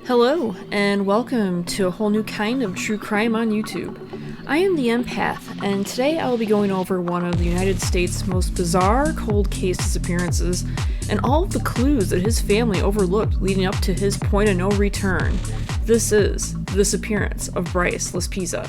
Hello, and welcome to a whole new kind of true crime on YouTube. I am the Empath, and today I will be going over one of the United States' most bizarre cold case disappearances and all of the clues that his family overlooked leading up to his point of no return. This is the disappearance of Bryce LaSpiza.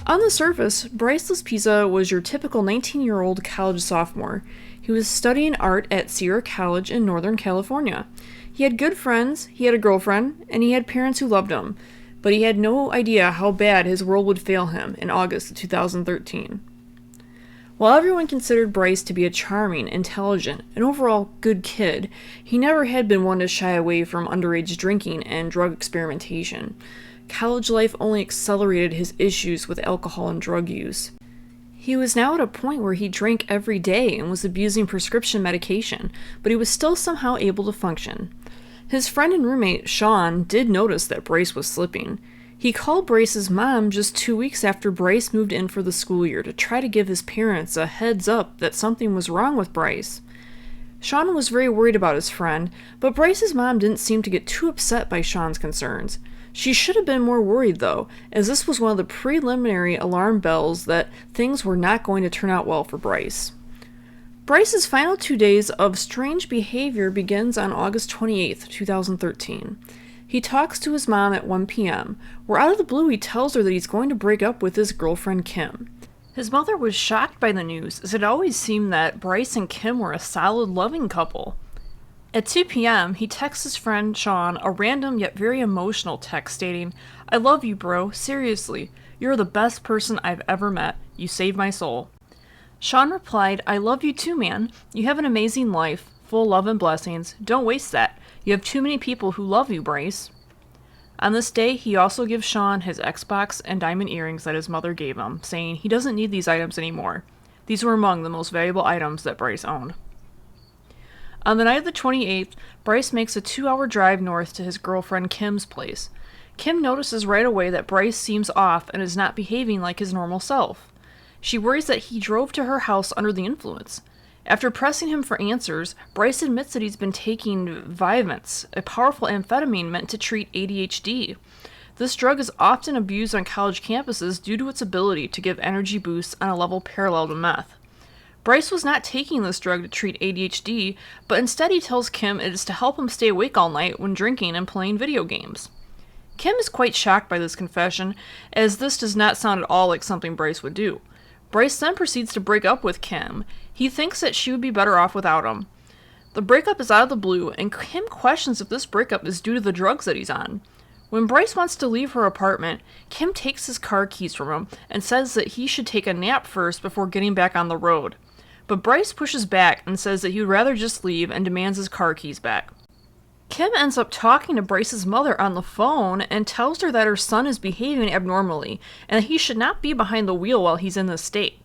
On the surface, Bryce LaSpiza was your typical 19-year-old college sophomore. He was studying art at Sierra College in Northern California. He had good friends, he had a girlfriend, and he had parents who loved him, but he had no idea how bad his world would fail him in August of 2013. While everyone considered Bryce to be a charming, intelligent, and overall good kid, he never had been one to shy away from underage drinking and drug experimentation. College life only accelerated his issues with alcohol and drug use. He was now at a point where he drank every day and was abusing prescription medication, but he was still somehow able to function. His friend and roommate, Sean, did notice that Bryce was slipping. He called Bryce's mom just 2 weeks after Bryce moved in for the school year to try to give his parents a heads up that something was wrong with Bryce. Sean was very worried about his friend, but Bryce's mom didn't seem to get too upset by Sean's concerns. She should have been more worried, though, as this was one of the preliminary alarm bells that things were not going to turn out well for Bryce. Bryce's final 2 days of strange behavior begins on August 28th, 2013. He talks to his mom at 1 p.m., where out of the blue he tells her that he's going to break up with his girlfriend Kim. His mother was shocked by the news, as it always seemed that Bryce and Kim were a solid, loving couple. At 2 p.m., he texts his friend Sean a random yet very emotional text stating, "I love you, bro. Seriously. You're the best person I've ever met. You saved my soul." Sean replied, "I love you too, man. You have an amazing life, full of love and blessings. Don't waste that. You have too many people who love you, Bryce." On this day, he also gives Sean his Xbox and diamond earrings that his mother gave him, saying he doesn't need these items anymore. These were among the most valuable items that Bryce owned. On the night of the 28th, Bryce makes a 2-hour drive north to his girlfriend Kim's place. Kim notices right away that Bryce seems off and is not behaving like his normal self. She worries that he drove to her house under the influence. After pressing him for answers, Bryce admits that he's been taking Vyvanse, a powerful amphetamine meant to treat ADHD. This drug is often abused on college campuses due to its ability to give energy boosts on a level parallel to meth. Bryce was not taking this drug to treat ADHD, but instead he tells Kim it is to help him stay awake all night when drinking and playing video games. Kim is quite shocked by this confession, as this does not sound at all like something Bryce would do. Bryce then proceeds to break up with Kim. He thinks that she would be better off without him. The breakup is out of the blue, and Kim questions if this breakup is due to the drugs that he's on. When Bryce wants to leave her apartment, Kim takes his car keys from him and says that he should take a nap first before getting back on the road. But Bryce pushes back and says that he would rather just leave and demands his car keys back. Kim ends up talking to Bryce's mother on the phone and tells her that her son is behaving abnormally and that he should not be behind the wheel while he's in this state.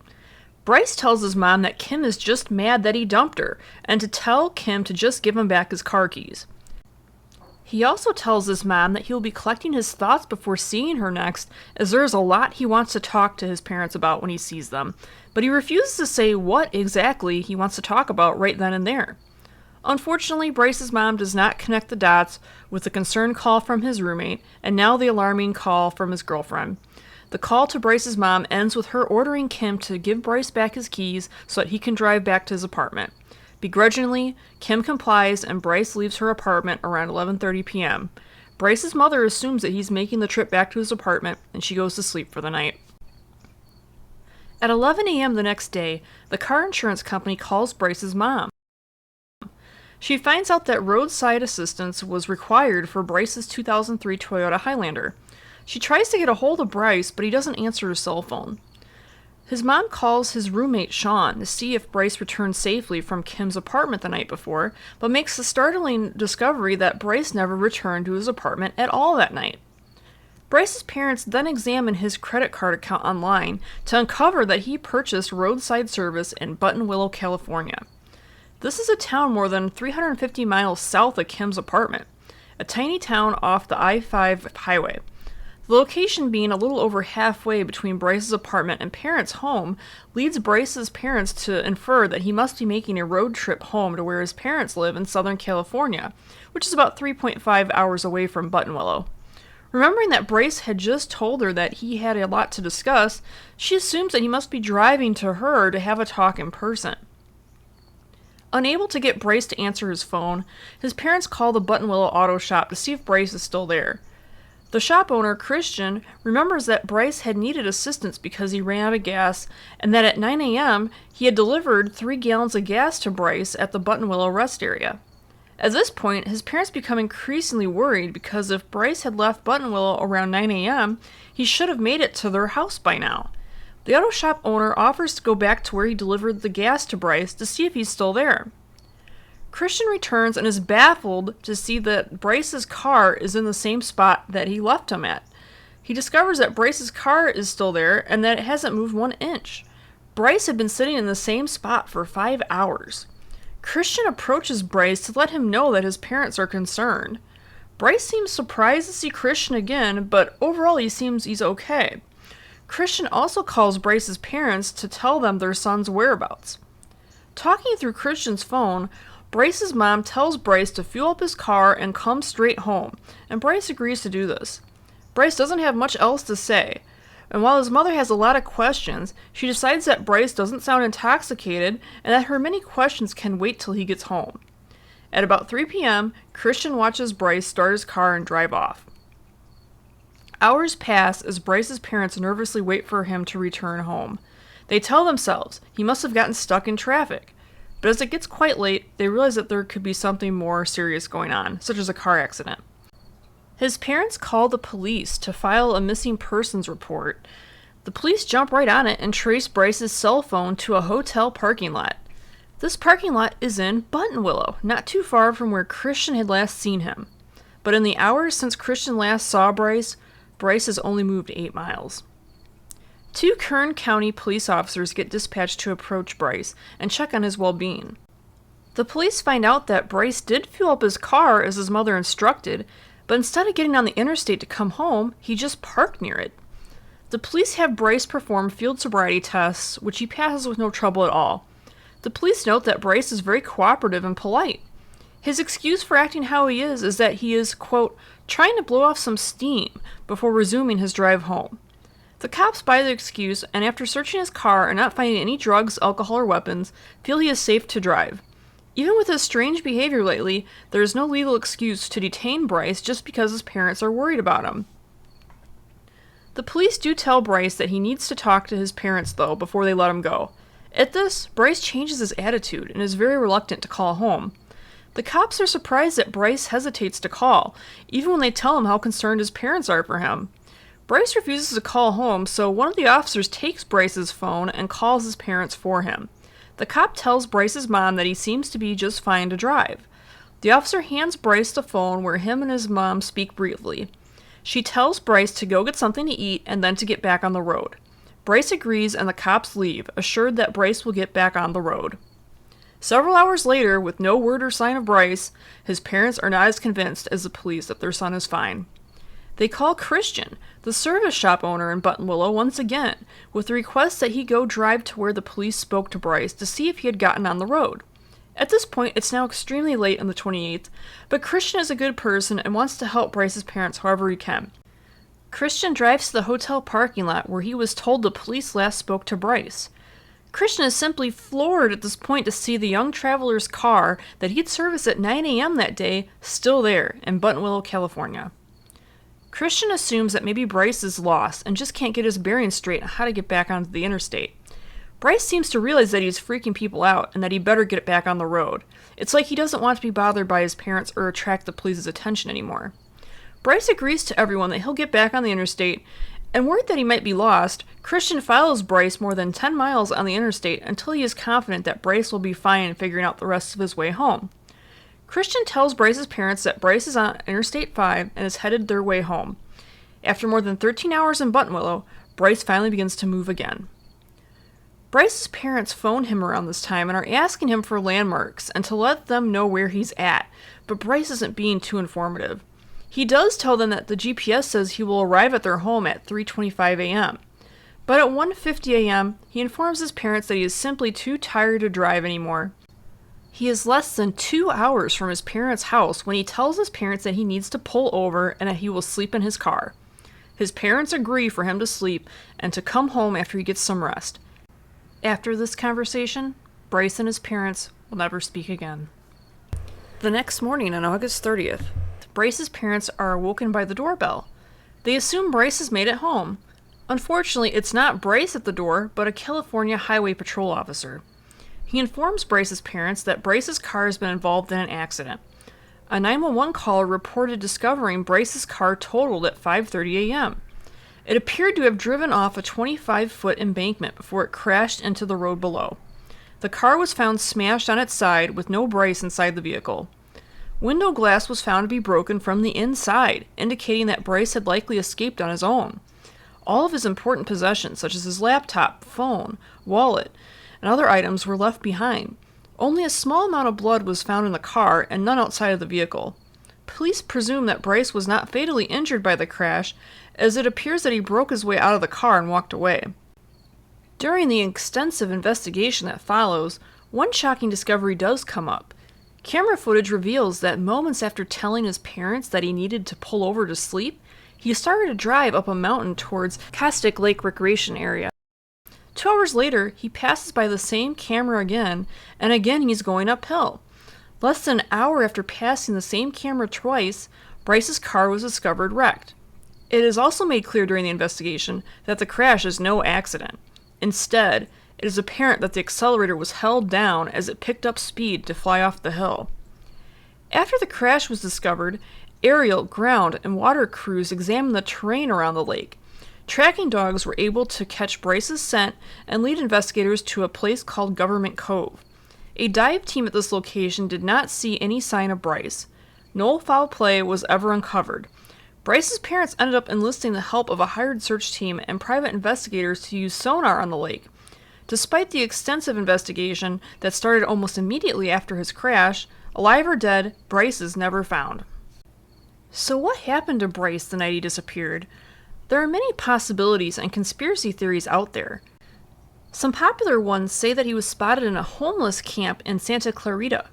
Bryce tells his mom that Kim is just mad that he dumped her and to tell Kim to just give him back his car keys. He also tells his mom that he will be collecting his thoughts before seeing her next, as there is a lot he wants to talk to his parents about when he sees them, but he refuses to say what exactly he wants to talk about right then and there. Unfortunately, Bryce's mom does not connect the dots with the concerned call from his roommate and now the alarming call from his girlfriend. The call to Bryce's mom ends with her ordering Kim to give Bryce back his keys so that he can drive back to his apartment. Begrudgingly, Kim complies and Bryce leaves her apartment around 11:30 p.m. Bryce's mother assumes that he's making the trip back to his apartment and she goes to sleep for the night. At 11 a.m. the next day, the car insurance company calls Bryce's mom. She finds out that roadside assistance was required for Bryce's 2003 Toyota Highlander. She tries to get a hold of Bryce, but he doesn't answer his cell phone. His mom calls his roommate Sean to see if Bryce returned safely from Kim's apartment the night before, but makes the startling discovery that Bryce never returned to his apartment at all that night. Bryce's parents then examine his credit card account online to uncover that he purchased roadside service in Buttonwillow, California. This is a town more than 350 miles south of Kim's apartment, a tiny town off the I-5 highway. The location being a little over halfway between Bryce's apartment and parents' home leads Bryce's parents to infer that he must be making a road trip home to where his parents live in Southern California, which is about 3.5 hours away from Buttonwillow. Remembering that Bryce had just told her that he had a lot to discuss, she assumes that he must be driving to her to have a talk in person. Unable to get Bryce to answer his phone, his parents call the Buttonwillow auto shop to see if Bryce is still there. The shop owner, Christian, remembers that Bryce had needed assistance because he ran out of gas, and that at 9 a.m. he had delivered 3 gallons of gas to Bryce at the Buttonwillow rest area. At this point, his parents become increasingly worried because if Bryce had left Buttonwillow around 9 a.m., he should have made it to their house by now. The auto shop owner offers to go back to where he delivered the gas to Bryce to see if he's still there. Christian returns and is baffled to see that Bryce's car is in the same spot that he left him at. He discovers that Bryce's car is still there and that it hasn't moved 1 inch. Bryce had been sitting in the same spot for 5 hours. Christian approaches Bryce to let him know that his parents are concerned. Bryce seems surprised to see Christian again, but overall he seems he's okay. Christian also calls Bryce's parents to tell them their son's whereabouts. Talking through Christian's phone, Bryce's mom tells Bryce to fuel up his car and come straight home, and Bryce agrees to do this. Bryce doesn't have much else to say, and while his mother has a lot of questions, she decides that Bryce doesn't sound intoxicated and that her many questions can wait till he gets home. At about 3 p.m., Christian watches Bryce start his car and drive off. Hours pass as Bryce's parents nervously wait for him to return home. They tell themselves he must have gotten stuck in traffic. But as it gets quite late, they realize that there could be something more serious going on, such as a car accident. His parents call the police to file a missing persons report. The police jump right on it and trace Bryce's cell phone to a hotel parking lot. This parking lot is in Buttonwillow, not too far from where Christian had last seen him. But in the hours since Christian last saw Bryce, Bryce has only moved 8 miles. 2 Kern County police officers get dispatched to approach Bryce and check on his well-being. The police find out that Bryce did fuel up his car as his mother instructed, but instead of getting on the interstate to come home, he just parked near it. The police have Bryce perform field sobriety tests, which he passes with no trouble at all. The police note that Bryce is very cooperative and polite. His excuse for acting how he is that he is, quote, trying to blow off some steam before resuming his drive home. The cops buy the excuse, and after searching his car and not finding any drugs, alcohol, or weapons, feel he is safe to drive. Even with his strange behavior lately, there is no legal excuse to detain Bryce just because his parents are worried about him. The police do tell Bryce that he needs to talk to his parents, though, before they let him go. At this, Bryce changes his attitude and is very reluctant to call home. The cops are surprised that Bryce hesitates to call, even when they tell him how concerned his parents are for him. Bryce refuses to call home, so one of the officers takes Bryce's phone and calls his parents for him. The cop tells Bryce's mom that he seems to be just fine to drive. The officer hands Bryce the phone where him and his mom speak briefly. She tells Bryce to go get something to eat and then to get back on the road. Bryce agrees and the cops leave, assured that Bryce will get back on the road. Several hours later, with no word or sign of Bryce, his parents are not as convinced as the police that their son is fine. They call Christian, the service shop owner in Buttonwillow, once again, with the request that he go drive to where the police spoke to Bryce to see if he had gotten on the road. At this point, it's now extremely late on the 28th, but Christian is a good person and wants to help Bryce's parents however he can. Christian drives to the hotel parking lot where he was told the police last spoke to Bryce. Christian is simply floored at this point to see the young traveler's car that he'd serviced at 9 a.m. that day still there in Buttonwillow, California. Christian assumes that maybe Bryce is lost and just can't get his bearings straight on how to get back onto the interstate. Bryce seems to realize that he's freaking people out and that he better get back on the road. It's like he doesn't want to be bothered by his parents or attract the police's attention anymore. Bryce agrees to everyone that he'll get back on the interstate, and worried that he might be lost, Christian follows Bryce more than 10 miles on the interstate until he is confident that Bryce will be fine in figuring out the rest of his way home. Christian tells Bryce's parents that Bryce is on Interstate 5 and is headed their way home. After more than 13 hours in Buttonwillow, Bryce finally begins to move again. Bryce's parents phone him around this time and are asking him for landmarks and to let them know where he's at, but Bryce isn't being too informative. He does tell them that the GPS says he will arrive at their home at 3:25 a.m. But at 1:50 a.m., he informs his parents that he is simply too tired to drive anymore. He is less than 2 hours from his parents' house when he tells his parents that he needs to pull over and that he will sleep in his car. His parents agree for him to sleep and to come home after he gets some rest. After this conversation, Bryce and his parents will never speak again. The next morning on August 30th, Bryce's parents are awoken by the doorbell. They assume Bryce has made it home. Unfortunately, it's not Bryce at the door, but a California Highway Patrol officer. He informs Bryce's parents that Bryce's car has been involved in an accident. A 911 caller reported discovering Bryce's car totaled at 5:30 a.m. It appeared to have driven off a 25-foot embankment before it crashed into the road below. The car was found smashed on its side with no Bryce inside the vehicle. Window glass was found to be broken from the inside, indicating that Bryce had likely escaped on his own. All of his important possessions, such as his laptop, phone, wallet, and other items were left behind. Only a small amount of blood was found in the car and none outside of the vehicle. Police presume that Bryce was not fatally injured by the crash, as it appears that he broke his way out of the car and walked away. During the extensive investigation that follows, one shocking discovery does come up. Camera footage reveals that moments after telling his parents that he needed to pull over to sleep, he started to drive up a mountain towards Castaic Lake Recreation Area. 2 hours later, he passes by the same camera again, and again he's going uphill. Less than an hour after passing the same camera twice, Bryce's car was discovered wrecked. It is also made clear during the investigation that the crash is no accident. Instead, it is apparent that the accelerator was held down as it picked up speed to fly off the hill. After the crash was discovered, aerial, ground, and water crews examined the terrain around the lake. Tracking dogs were able to catch Bryce's scent and lead investigators to a place called Government Cove. A dive team at this location did not see any sign of Bryce. No foul play was ever uncovered. Bryce's parents ended up enlisting the help of a hired search team and private investigators to use sonar on the lake. Despite the extensive investigation that started almost immediately after his crash, alive or dead, Bryce is never found. So what happened to Bryce the night he disappeared? There are many possibilities and conspiracy theories out there. Some popular ones say that he was spotted in a homeless camp in Santa Clarita.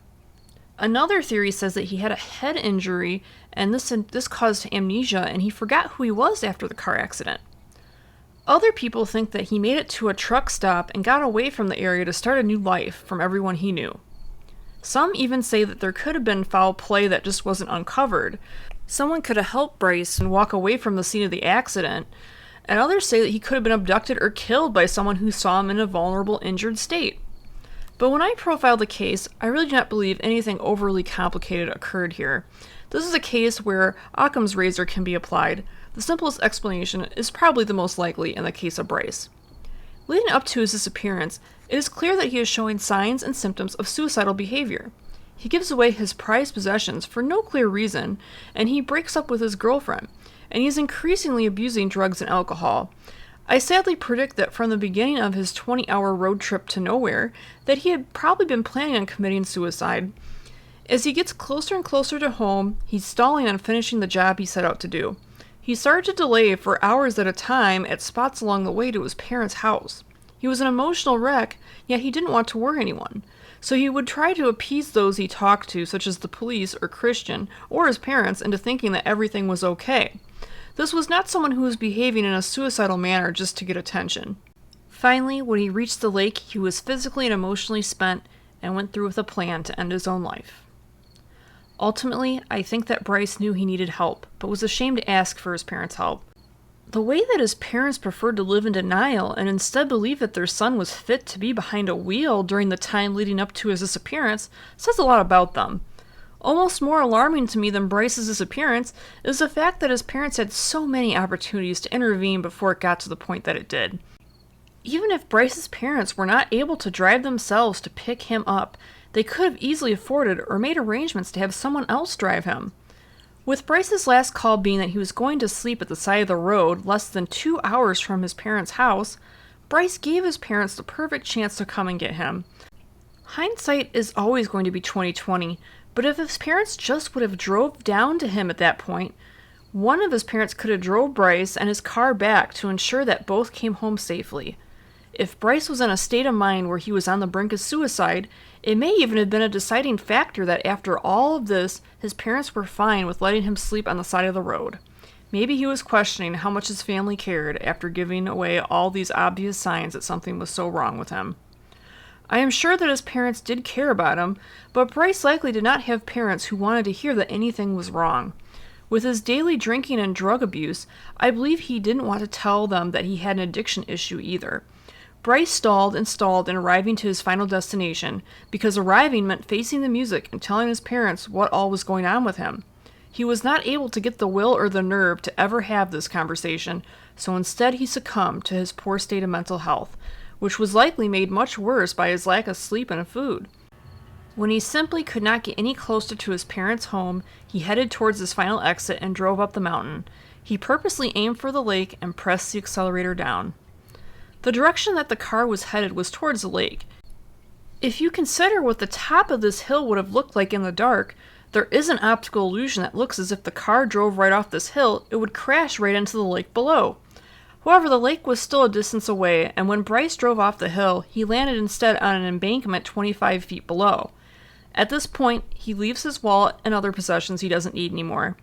Another theory says that he had a head injury and this caused amnesia and he forgot who he was after the car accident. Other people think that he made it to a truck stop and got away from the area to start a new life from everyone he knew. Some even say that there could have been foul play that just wasn't uncovered. Someone could have helped Bryce and walk away from the scene of the accident, and others say that he could have been abducted or killed by someone who saw him in a vulnerable, injured state. But when I profiled the case, I really do not believe anything overly complicated occurred here. This is a case where Occam's razor can be applied. The simplest explanation is probably the most likely in the case of Bryce. Leading up to his disappearance, it is clear that he is showing signs and symptoms of suicidal behavior. He gives away his prized possessions for no clear reason, and he breaks up with his girlfriend, and he is increasingly abusing drugs and alcohol. I sadly predict that from the beginning of his 20-hour road trip to nowhere, that he had probably been planning on committing suicide. As he gets closer and closer to home, he's stalling on finishing the job he set out to do. He started to delay for hours at a time at spots along the way to his parents' house. He was an emotional wreck, yet he didn't want to worry anyone. So he would try to appease those he talked to, such as the police or Christian, or his parents, into thinking that everything was okay. This was not someone who was behaving in a suicidal manner just to get attention. Finally, when he reached the lake, he was physically and emotionally spent and went through with a plan to end his own life. Ultimately, I think that Bryce knew he needed help, but was ashamed to ask for his parents' help. The way that his parents preferred to live in denial and instead believe that their son was fit to be behind a wheel during the time leading up to his disappearance says a lot about them. Almost more alarming to me than Bryce's disappearance is the fact that his parents had so many opportunities to intervene before it got to the point that it did. Even if Bryce's parents were not able to drive themselves to pick him up, they could have easily afforded or made arrangements to have someone else drive him. With Bryce's last call being that he was going to sleep at the side of the road less than 2 hours from his parents' house, Bryce gave his parents the perfect chance to come and get him. Hindsight is always going to be 20/20, But if his parents just would have drove down to him at that point, one of his parents could have drove Bryce and his car back to ensure that both came home safely. If Bryce was in a state of mind where he was on the brink of suicide, it may even have been a deciding factor that after all of this, his parents were fine with letting him sleep on the side of the road. Maybe he was questioning how much his family cared after giving away all these obvious signs that something was so wrong with him. I am sure that his parents did care about him, but Bryce likely did not have parents who wanted to hear that anything was wrong. With his daily drinking and drug abuse, I believe he didn't want to tell them that he had an addiction issue either. Bryce stalled and stalled in arriving to his final destination, because arriving meant facing the music and telling his parents what all was going on with him. He was not able to get the will or the nerve to ever have this conversation, so instead he succumbed to his poor state of mental health, which was likely made much worse by his lack of sleep and food. When he simply could not get any closer to his parents' home, he headed towards his final exit and drove up the mountain. He purposely aimed for the lake and pressed the accelerator down. The direction that the car was headed was towards the lake. If you consider what the top of this hill would have looked like in the dark, there is an optical illusion that looks as if the car drove right off this hill, it would crash right into the lake below. However, the lake was still a distance away, and when Bryce drove off the hill, he landed instead on an embankment 25 feet below. At this point, he leaves his wallet and other possessions he doesn't need anymore.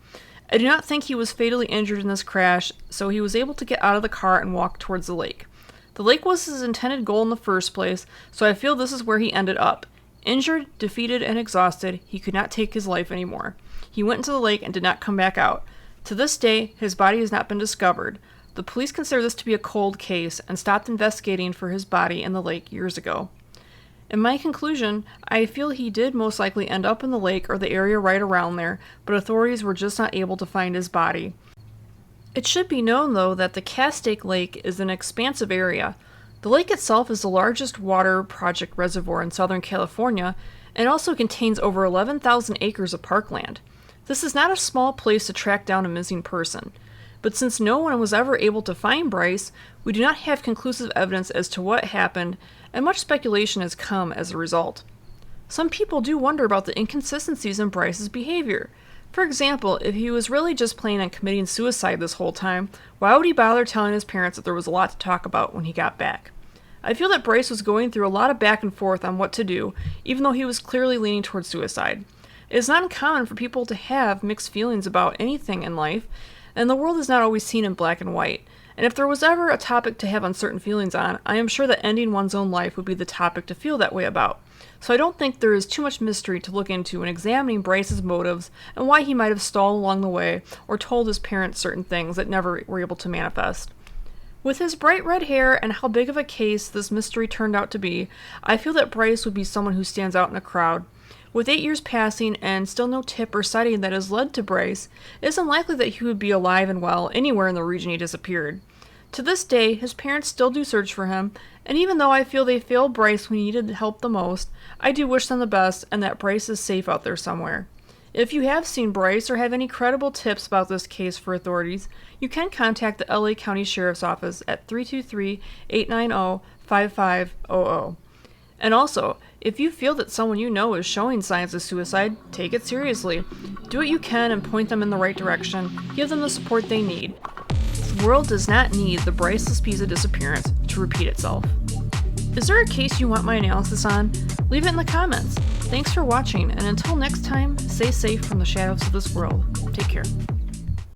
I do not think he was fatally injured in this crash, so he was able to get out of the car and walk towards the lake. The lake was his intended goal in the first place, so I feel this is where he ended up. Injured, defeated, and exhausted, he could not take his life anymore. He went into the lake and did not come back out. To this day, his body has not been discovered. The police consider this to be a cold case and stopped investigating for his body in the lake years ago. In my conclusion, I feel he did most likely end up in the lake or the area right around there, but authorities were just not able to find his body. It should be known, though, that the Castaic Lake is an expansive area. The lake itself is the largest water project reservoir in Southern California and also contains over 11,000 acres of parkland. This is not a small place to track down a missing person. But since no one was ever able to find Bryce, we do not have conclusive evidence as to what happened, and much speculation has come as a result. Some people do wonder about the inconsistencies in Bryce's behavior. For example, if he was really just planning on committing suicide this whole time, why would he bother telling his parents that there was a lot to talk about when he got back? I feel that Bryce was going through a lot of back and forth on what to do, even though he was clearly leaning towards suicide. It is not uncommon for people to have mixed feelings about anything in life, and the world is not always seen in black and white. And if there was ever a topic to have uncertain feelings on, I am sure that ending one's own life would be the topic to feel that way about. So I don't think there is too much mystery to look into in examining Bryce's motives and why he might have stalled along the way or told his parents certain things that never were able to manifest. With his bright red hair and how big of a case this mystery turned out to be, I feel that Bryce would be someone who stands out in a crowd. With 8 years passing and still no tip or sighting that has led to Bryce, it is unlikely that he would be alive and well anywhere in the region he disappeared. To this day, his parents still do search for him, and even though I feel they failed Bryce when he needed help the most, I do wish them the best and that Bryce is safe out there somewhere. If you have seen Bryce or have any credible tips about this case for authorities, you can contact the LA County Sheriff's Office at 323-890-5500. And also, if you feel that someone you know is showing signs of suicide, take it seriously. Do what you can and point them in the right direction. Give them the support they need. The world does not need the BRYCE LASPISA disappearance to repeat itself. Is there a case you want my analysis on? Leave it in the comments. Thanks for watching, and until next time, stay safe from the shadows of this world. Take care.